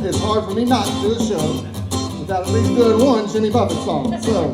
it's hard for me not to do a show without at least doing one Jimmy Buffett song. So.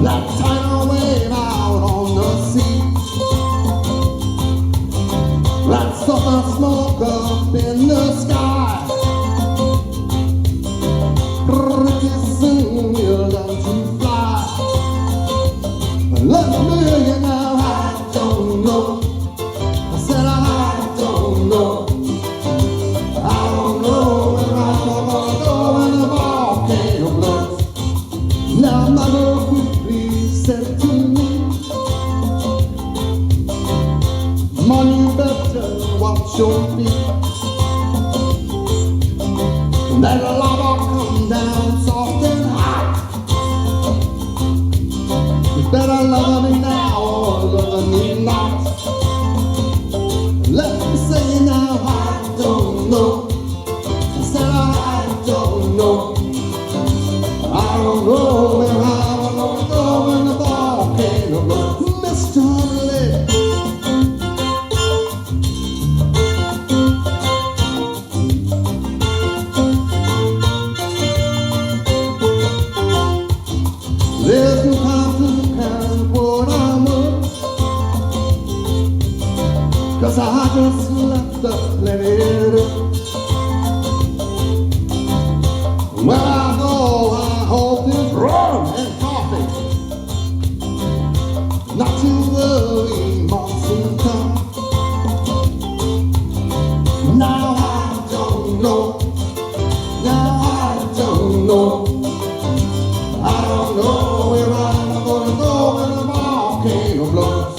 That tidal wave out on the sea. That stuff and smoke up in the sky. Pretty soon you'll learn to fly. Let me hear you now. I don't know. I said I don't know. I don't know where I'm gonna go when the volcano blows. Now mother said to me, "Mon, you better watch your feet. Let the lava come down soft and hot. You better love me now or love me not." Let me say now, I don't know. I said I don't know. I don't know where I'm gonna go when the volcano blows. Mr. Lee. There's no time to count what I'm worth, 'cause I just left the planet Earth. When I go, I hope this rum and coffee not to worry, monsoon come. Now I don't know. Now I don't know. I don't know where I'm gonna go when the volcano blows.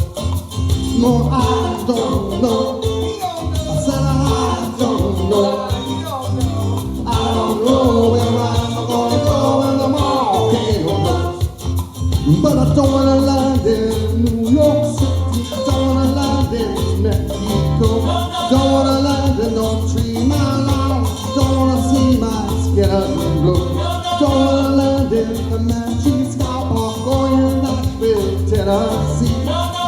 No, I don't know. I said I don't know. I don't know where I'm gonna go when the volcano blows. But I don't wanna land in New York City. Don't wanna land in Mexico. Don't wanna land in no 3 Mile Island. Don't wanna see my skin glow. Don't wanna land in the Comanche Sky Park or in Nashville, Tennessee.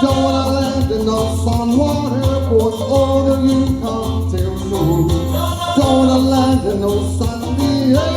Don't wanna land in no Sunwater Port or the Yukon Territory. Don't wanna land in no San Diego.